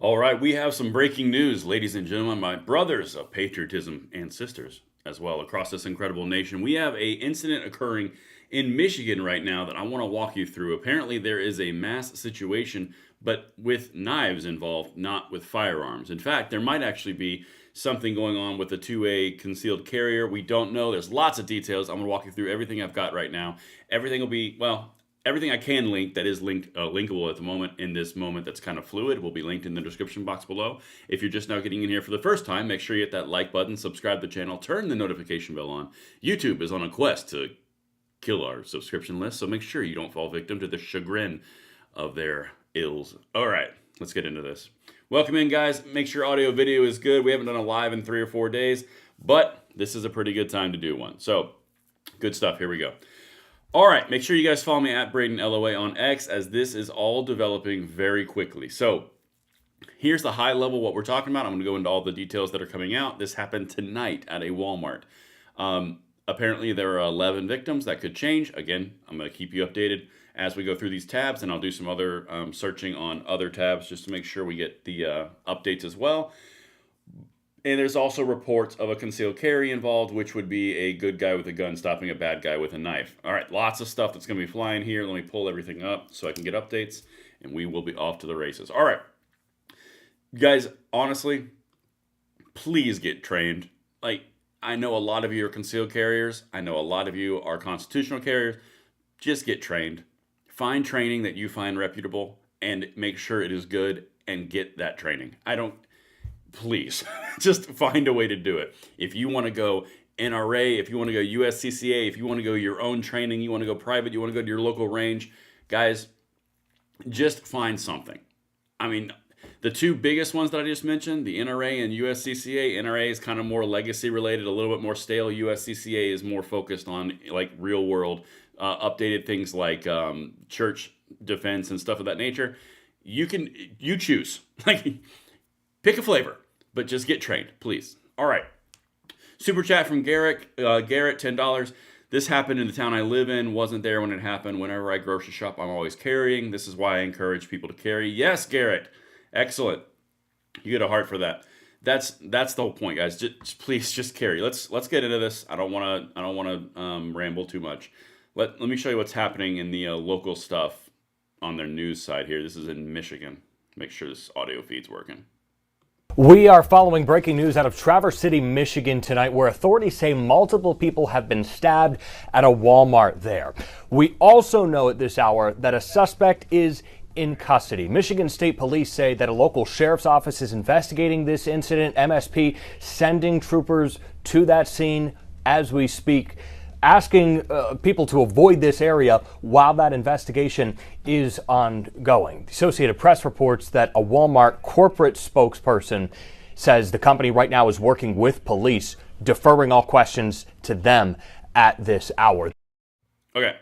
All right, we have some breaking news, ladies and gentlemen, my brothers of patriotism and sisters as well across this incredible nation. We have a incident occurring in Michigan right now that I want to walk you through. Apparently there is a mass situation, but with knives involved, not with firearms. In fact, there might actually be something going on with a 2A concealed carrier. We don't know. There's lots of details. I'm going to walk you through everything I've got right now. Everything will be, well, everything I can link that is linkable at the moment in this moment that's kind of fluid will be linked in the description box below. If you're just now getting in here for the first time, make sure you hit that like button, subscribe to the channel, turn the notification bell on. YouTube is on a quest to kill our subscription list, so make sure you don't fall victim to the chagrin of their ills. All right, let's get into this. Welcome in, guys. Make sure audio video is good. We haven't done a live in 3 or 4 days, but this is a pretty good time to do one. So, good stuff. Here we go. All right, make sure you guys follow me at Braden LOA on X, as this is all developing very quickly. So here's the high level what we're talking about. I'm going to go into all the details that are coming out. This happened tonight at a Walmart. Apparently there are 11 victims. That could change. Again, I'm going to keep you updated as we go through these tabs, and I'll do some other searching on other tabs just to make sure we get the updates as well. And there's also reports of a concealed carry involved, which would be a good guy with a gun stopping a bad guy with a knife. All right, lots of stuff that's going to be flying here. Let me pull everything up so I can get updates, and we will be off to the races. All right, guys, honestly, please get trained. Like, I know a lot of you are concealed carriers. I know a lot of you are constitutional carriers. Just get trained. Find training that you find reputable and make sure it is good and get that training. Please, just find a way to do it. If you want to go NRA, if you want to go USCCA, if you want to go your own training, you want to go private, you want to go to your local range, guys, just find something. I mean, the two biggest ones that I just mentioned, the NRA and USCCA, NRA is kind of more legacy related, a little bit more stale. USCCA is more focused on like real world, updated things like church defense and stuff of that nature. You choose. Like, pick a flavor, but just get trained, please. All right. Super chat from Garrett, $10. This happened in the town I live in. Wasn't there when it happened. Whenever I grocery shop, I'm always carrying. This is why I encourage people to carry. Yes, Garrett. Excellent. You get a heart for that. That's the whole point, guys. Please just carry. Let's get into this. I don't want to ramble too much. Let me show you what's happening in the local stuff on their news side here. This is in Michigan. Make sure this audio feed's working. We are following breaking news out of Traverse City, Michigan tonight, where authorities say multiple people have been stabbed at a Walmart there. We also know at this hour that a suspect is in custody. Michigan State Police say that a local sheriff's office is investigating this incident. MSP sending troopers to that scene as we speak, asking people to avoid this area while that investigation is ongoing. The Associated Press reports that a Walmart corporate spokesperson says the company right now is working with police, deferring all questions to them at this hour. Okay,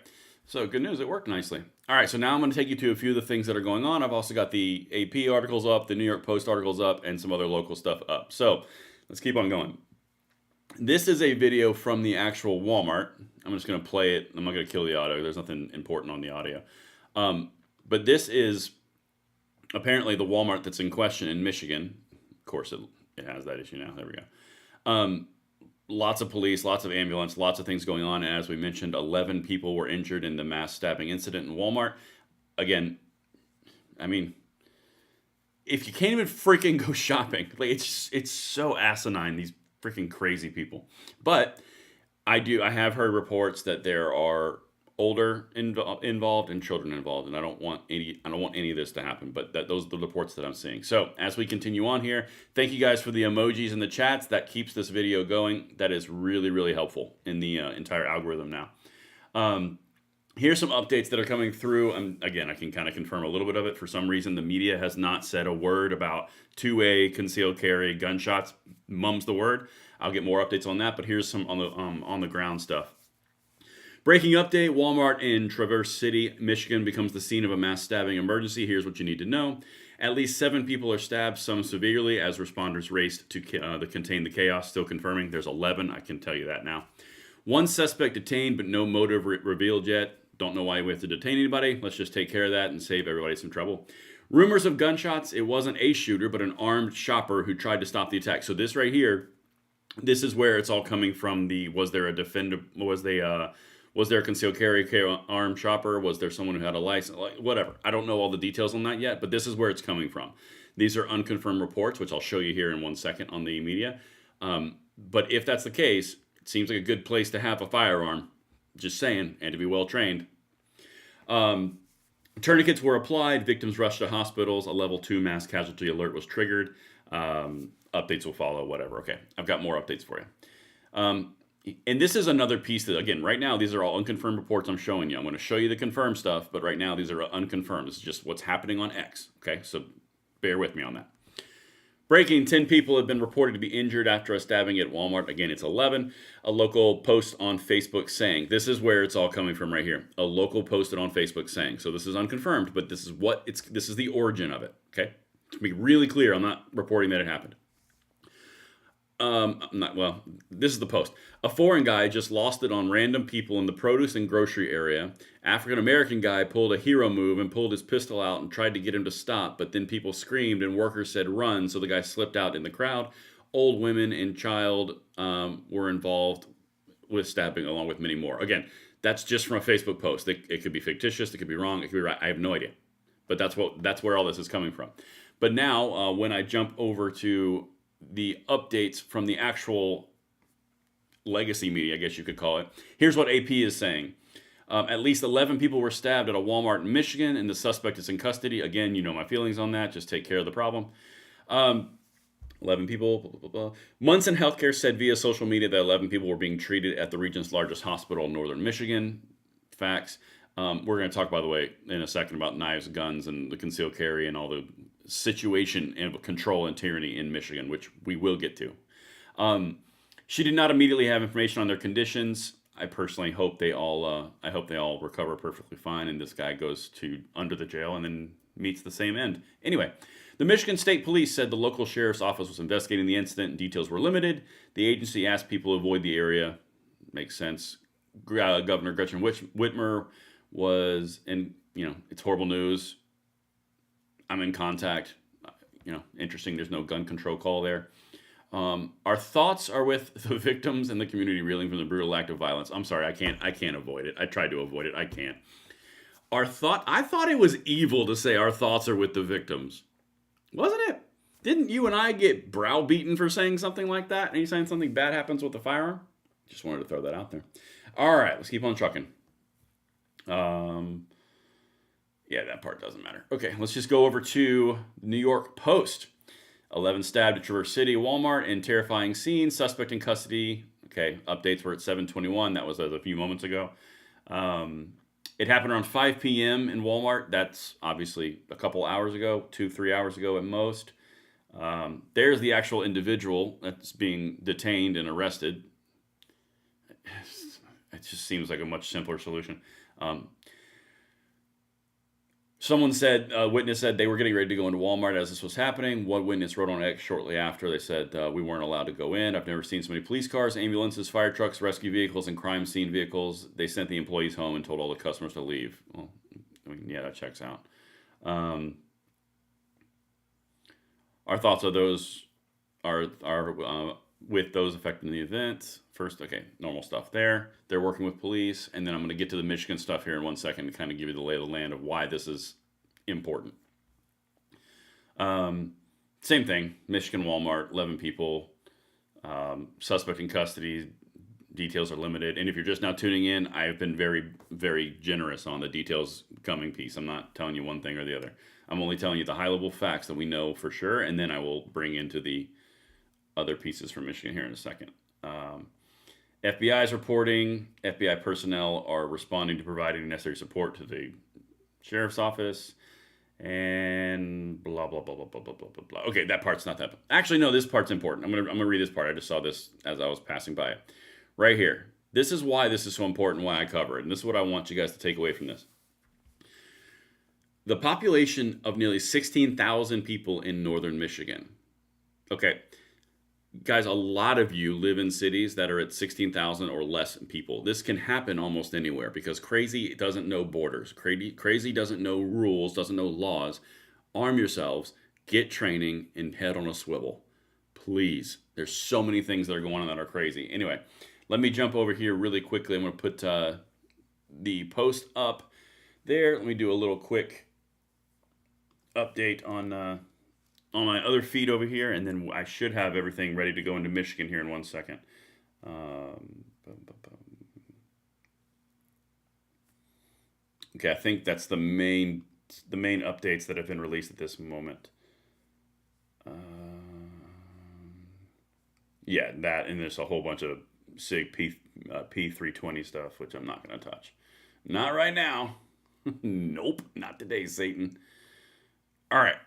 so good news, it worked nicely. All right, so now I'm going to take you to a few of the things that are going on. I've also got the AP articles up, the New York Post articles up, and some other local stuff up. So let's keep on going. This is a video from the actual Walmart. I'm just going to play it. I'm not going to kill the audio. There's nothing important on the audio. But this is apparently the Walmart that's in question in Michigan. Of course, it has that issue now. There we go. Lots of police, lots of ambulance, lots of things going on. And as we mentioned, 11 people were injured in the mass stabbing incident in Walmart. Again, I mean, if you can't even freaking go shopping, like it's so asinine, these freaking crazy people. But I have heard reports that there are older involved and children involved, and I don't want any of this to happen, but those are the reports that I'm seeing. So as we continue on here, thank you guys for the emojis and the chats. That keeps this video going. That is really, really helpful in the entire algorithm now. Here's some updates that are coming through. Again, I can kind of confirm a little bit of it. For some reason, the media has not said a word about 2A concealed carry gunshots. Mum's the word. I'll get more updates on that, but here's some on the ground stuff. Breaking update, Walmart in Traverse City, Michigan becomes the scene of a mass stabbing emergency. Here's what you need to know. At least 7 people are stabbed, some severely, as responders raced to contain the chaos. Still confirming there's 11, I can tell you that now. 1 suspect detained, but no motive revealed yet. Don't know why we have to detain anybody. Let's just take care of that and save everybody some trouble. Rumors of gunshots. It wasn't a shooter, but an armed shopper who tried to stop the attack. So this right here, this is where it's all coming from. Was there a defender? Was there a concealed carry armed shopper? Was there someone who had a license? Like, whatever. I don't know all the details on that yet, but this is where it's coming from. These are unconfirmed reports, which I'll show you here in 1 second on the media. But if that's the case, it seems like a good place to have a firearm. Just saying, and to be well trained. Tourniquets were applied. Victims rushed to hospitals. A level 2 mass casualty alert was triggered. Updates will follow, whatever. Okay, I've got more updates for you. And this is another piece that, again, right now, these are all unconfirmed reports I'm showing you. I'm going to show you the confirmed stuff, but right now, these are unconfirmed. This is just what's happening on X. Okay, so bear with me on that. Breaking, 10 people have been reported to be injured after a stabbing at Walmart. Again, it's 11. A local post on Facebook saying, this is where it's all coming from right here. A local posted on Facebook saying, so this is unconfirmed, but this is the origin of it, okay? To be really clear, I'm not reporting that it happened. This is the post. A foreign guy just lost it on random people in the produce and grocery area. African-American guy pulled a hero move and pulled his pistol out and tried to get him to stop, but then people screamed and workers said run, so the guy slipped out in the crowd. Old women and child were involved with stabbing, along with many more. Again, that's just from a Facebook post. It could be fictitious, it could be wrong, it could be right. I have no idea. But that's where all this is coming from. But now, when I jump over to the updates from the actual legacy media, I guess you could call it. Here's what AP is saying. At least 11 people were stabbed at a Walmart in Michigan, and the suspect is in custody. Again, you know my feelings on that. Just take care of the problem. 11 people, blah, blah, blah. Munson Healthcare said via social media that 11 people were being treated at the region's largest hospital in northern Michigan. Facts. We're going to talk, by the way, in a second about knives, guns, and the concealed carry and all the situation and control and tyranny in Michigan, which we will get to. She did not immediately have information on their conditions. I personally hope they all recover perfectly fine, and this guy goes to under the jail and then meets the same end. Anyway, the Michigan State Police said the local sheriff's office was investigating the incident and details were limited. The agency asked people to avoid the area. Makes sense. Governor Gretchen Whitmer was in, it's horrible news. I'm in contact. Interesting. There's no gun control call there. Our thoughts are with the victims and the community reeling from the brutal act of violence. I'm sorry, I can't avoid it. I tried to avoid it. I can't. I thought it was evil to say our thoughts are with the victims. Wasn't it? Didn't you and I get browbeaten for saying something like that? Anytime something bad happens with a firearm? Just wanted to throw that out there. All right, let's keep on trucking. Yeah, that part doesn't matter. Okay, let's just go over to New York Post. 11 stabbed at Traverse City Walmart in terrifying scene. Suspect in custody. Okay, updates were at 7:21. That was a few moments ago. It happened around 5 p.m. in Walmart. That's obviously a couple hours ago, 2-3 hours ago at most. There's the actual individual that's being detained and arrested. It just seems like a much simpler solution. Someone said, a witness said they were getting ready to go into Walmart as this was happening. One witness wrote on X shortly after. They said, we weren't allowed to go in. I've never seen so many police cars, ambulances, fire trucks, rescue vehicles, and crime scene vehicles. They sent the employees home and told all the customers to leave. Well, yeah, that checks out. Our thoughts are with those affected in the event. First, okay, normal stuff there. They're working with police, and then I'm going to get to the Michigan stuff here in 1 second to kind of give you the lay of the land of why this is important. Same thing, Michigan Walmart, 11 people, suspect in custody, details are limited. And if you're just now tuning in, I've been very, very generous on the details coming piece. I'm not telling you one thing or the other. I'm only telling you the high-level facts that we know for sure, and then I will bring into the other pieces from Michigan here in a second. FBI is reporting. FBI personnel are responding to providing necessary support to the sheriff's office, and blah blah blah blah blah blah blah blah. Okay, that part's not that. Actually, no, this part's important. I'm gonna read this part. I just saw this as I was passing by it. Right here. This is why this is so important. Why I cover it, and this is what I want you guys to take away from this. The population of nearly 16,000 people in northern Michigan. Okay. Guys, a lot of you live in cities that are at 16,000 or less people. This can happen almost anywhere because crazy doesn't know borders. Crazy doesn't know rules, doesn't know laws. arm yourselves, get training, and head on a swivel. Please. There's so many things that are going on that are crazy. Anyway, let me jump over here really quickly. I'm going to put the post up there. Let me do a little quick update on my other feed over here, and then I should have everything ready to go into Michigan here in 1 second. Okay, I think that's the main updates that have been released at this moment. Yeah, that, and there's a whole bunch of SIG P320 stuff, which I'm not going to touch. Not right now. Nope, not today, Satan. All right,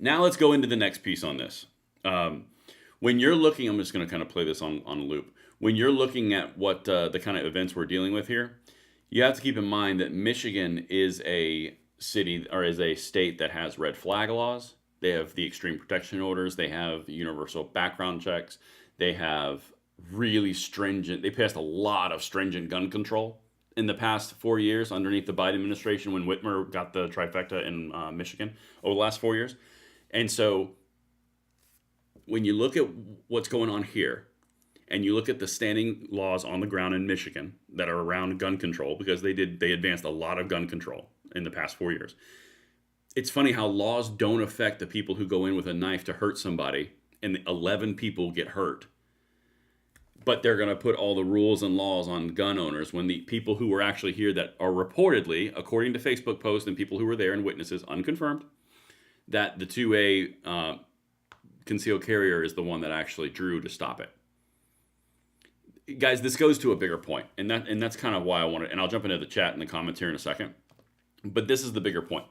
now let's go into the next piece on this. When you're looking, I'm just going to kind of play this on loop. When you're looking at what the kind of events we're dealing with here, you have to keep in mind that Michigan is a city, or is a state that has red flag laws. They have the extreme protection orders. They have universal background checks. They have really stringent, they passed a lot of stringent gun control in the past 4 years underneath the Biden administration when Whitmer got the trifecta in Michigan over the last 4 years. And so when you look at what's going on here, and you look at the standing laws on the ground in Michigan that are around gun control, because they advanced a lot of gun control in the past 4 years. It's funny how laws don't affect the people who go in with a knife to hurt somebody, and 11 people get hurt. But they're going to put all the rules and laws on gun owners when the people who were actually here that are reportedly, according to Facebook posts and people who were there and witnesses, unconfirmed, that the 2A concealed carrier is the one that actually drew to stop it. Guys, this goes to a bigger point, and that's kind of why I want to, and I'll jump into the chat and the comments here in a second, but this is the bigger point.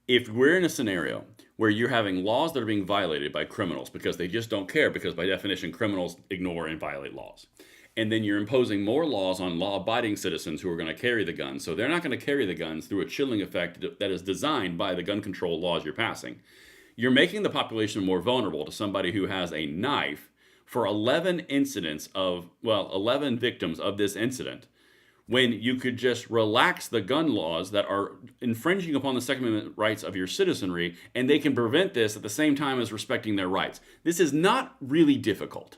If we're in a scenario where you're having laws that are being violated by criminals because they just don't care, because by definition criminals ignore and violate laws, and then you're imposing more laws on law-abiding citizens who are going to carry the guns, so they're not going to carry the guns through a chilling effect that is designed by the gun control laws you're passing, you're making the population more vulnerable to somebody who has a knife for 11 victims of this incident, when you could just relax the gun laws that are infringing upon the Second Amendment rights of your citizenry, and they can prevent this at the same time as respecting their rights. This is not really difficult.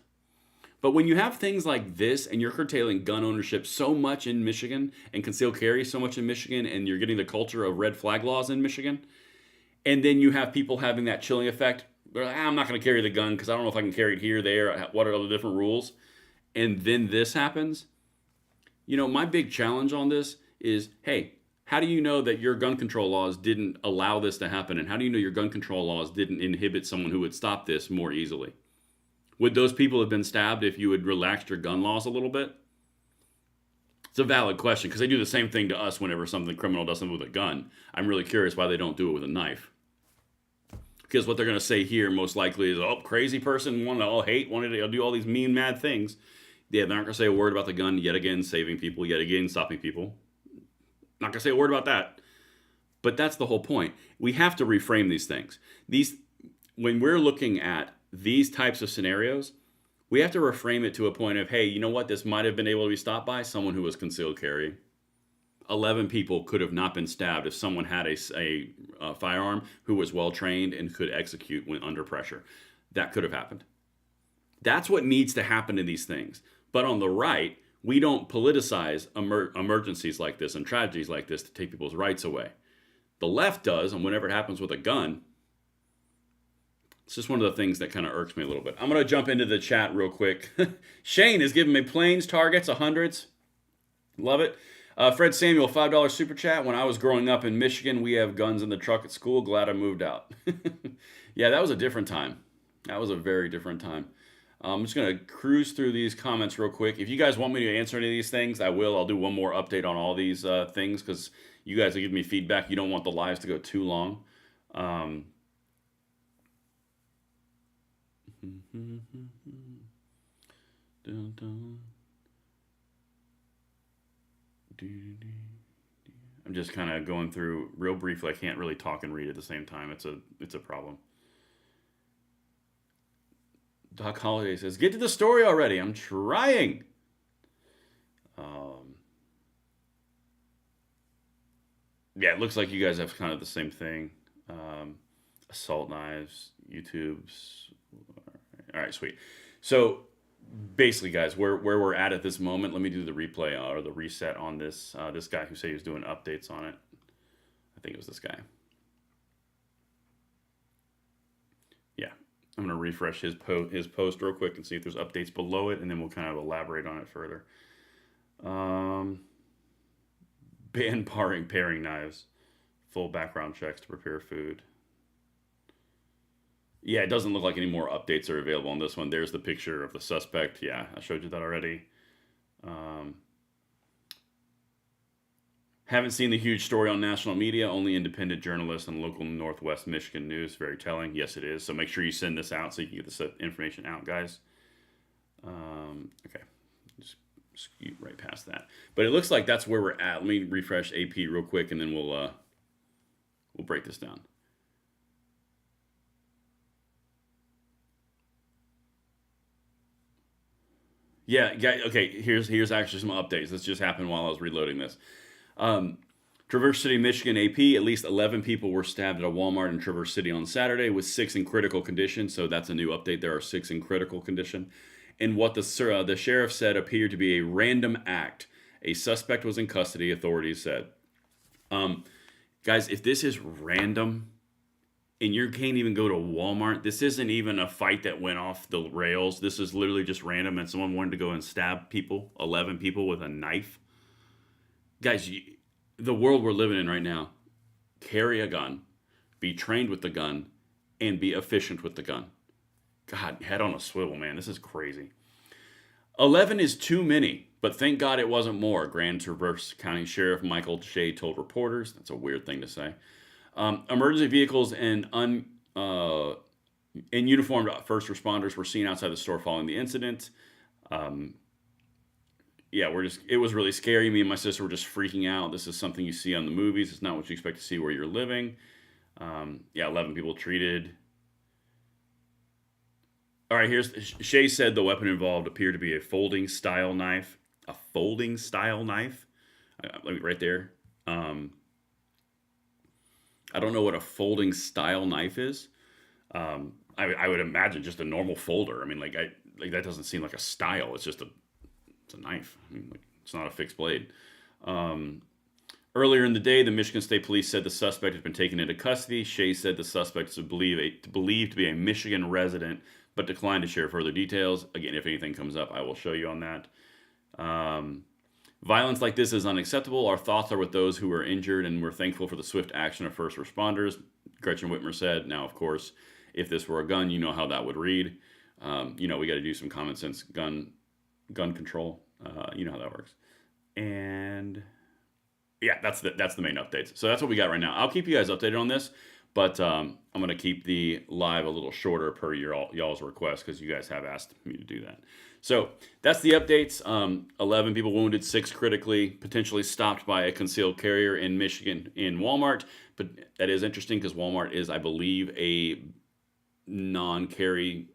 But when you have things like this, and you're curtailing gun ownership so much in Michigan, and concealed carry so much in Michigan, and you're getting the culture of red flag laws in Michigan, and then you have people having that chilling effect, they're like, I'm not going to carry the gun because I don't know if I can carry it here, there, what are the different rules? And then this happens. You know, my big challenge on this is, hey, how do you know that your gun control laws didn't allow this to happen? And how do you know your gun control laws didn't inhibit someone who would stop this more easily? Would those people have been stabbed if you had relaxed your gun laws a little bit? It's a valid question, because they do the same thing to us whenever something criminal does something with a gun. I'm really curious why they don't do it with a knife. Because what they're going to say here most likely is, oh, crazy person, wanted to do all these mean, mad things. Yeah, they're not going to say a word about the gun, yet again, saving people, yet again, stopping people. Not going to say a word about that. But that's the whole point. We have to reframe these things. When we're looking at these types of scenarios, we have to reframe it to a point of, hey, you know what? This might have been able to be stopped by someone who was concealed carry. 11 people could have not been stabbed if someone had a firearm who was well-trained and could execute when under pressure. That could have happened. That's what needs to happen in these things. But on the right, we don't politicize emergencies like this and tragedies like this to take people's rights away. The left does, and whenever it happens with a gun, it's just one of the things that kind of irks me a little bit. I'm going to jump into the chat real quick. Shane is giving me planes, targets, 100s. Love it. Fred Samuel, $5 super chat. When I was growing up in Michigan, we have guns in the truck at school. Glad I moved out. Yeah, that was a different time. That was a very different time. I'm just going to cruise through these comments real quick. If you guys want me to answer any of these things, I will. I'll do one more update on all these things, because you guys will give me feedback. You don't want the lives to go too long. I'm just kind of going through real briefly. I can't really talk and read at the same time. It's a problem. Doc Holiday says, get to the story already. I'm trying. Yeah, it looks like you guys have kind of the same thing. Assault knives, YouTube's. All right, sweet. So basically, guys, where we're at this moment, let me do the replay or the reset on this this guy who said he was doing updates on it. I think it was this guy. Yeah, I'm gonna refresh his post real quick and see if there's updates below it, and then we'll kind of elaborate on it further. Ban paring knives, full background checks to prepare food. Yeah, it doesn't look like any more updates are available on this one. There's the picture of the suspect. Yeah, I showed you that already. Haven't seen the huge story on national media, only independent journalists and local Northwest Michigan news. Very telling. Yes, it is. So make sure you send this out so you can get this information out, guys. Okay, just scoot right past that. But it looks like that's where we're at. Let me refresh AP real quick, and then we'll break this down. Yeah, okay, here's actually some updates. This just happened while I was reloading this. Traverse City, Michigan, AP, at least 11 people were stabbed at a Walmart in Traverse City on Saturday, with 6 in critical condition. So that's a new update. There are 6 in critical condition. And what the sheriff said appeared to be a random act. A suspect was in custody, authorities said. Guys, if this is random, and you can't even go to Walmart, this isn't even a fight that went off the rails. This is literally just random, and someone wanted to go and stab people, 11 people, with a knife. Guys, the world we're living in right now, carry a gun, be trained with the gun, and be efficient with the gun. God, head on a swivel, man. This is crazy. 11 is too many, but thank God it wasn't more, Grand Traverse County Sheriff Michael Shea told reporters. That's a weird thing to say. Emergency vehicles and uniformed first responders were seen outside the store following the incident. Yeah, it was really scary. Me and my sister were just freaking out. This is something you see on the movies. It's not what you expect to see where you're living. Yeah, 11 people treated. All right, Shay said the weapon involved appeared to be a folding style knife. A folding style knife? Let me right there. I don't know what a folding style knife is. I would imagine just a normal folder. I mean, like that doesn't seem like a style. It's just it's a knife. I mean, like, it's not a fixed blade. Earlier in the day, the Michigan State Police said the suspect had been taken into custody. Shea said the suspect is believed to be a Michigan resident, but declined to share further details. Again, if anything comes up, I will show you on that. Violence like this is unacceptable. Our thoughts are with those who were injured, and we're thankful for the swift action of first responders, Gretchen Whitmer said. Now, of course, if this were a gun, you know how that would read. We got to do some common sense gun control. You know how that works. And yeah, that's the main updates. So that's what we got right now. I'll keep you guys updated on this, but I'm going to keep the live a little shorter per y'all's request, because you guys have asked me to do that. So that's the updates. 11 people wounded, 6 critically, potentially stopped by a concealed carrier in Michigan in Walmart. But that is interesting because Walmart is, I believe, a non-carry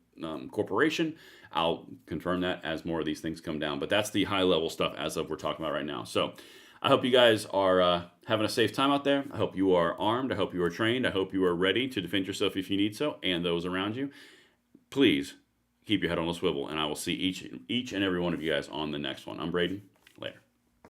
corporation. I'll confirm that as more of these things come down. But that's the high-level stuff as of we're talking about right now. So I hope you guys are having a safe time out there. I hope you are armed. I hope you are trained. I hope you are ready to defend yourself if you need so, and those around you. Please keep your head on a swivel, and I will see each and every one of you guys on the next one. I'm Braden. Later.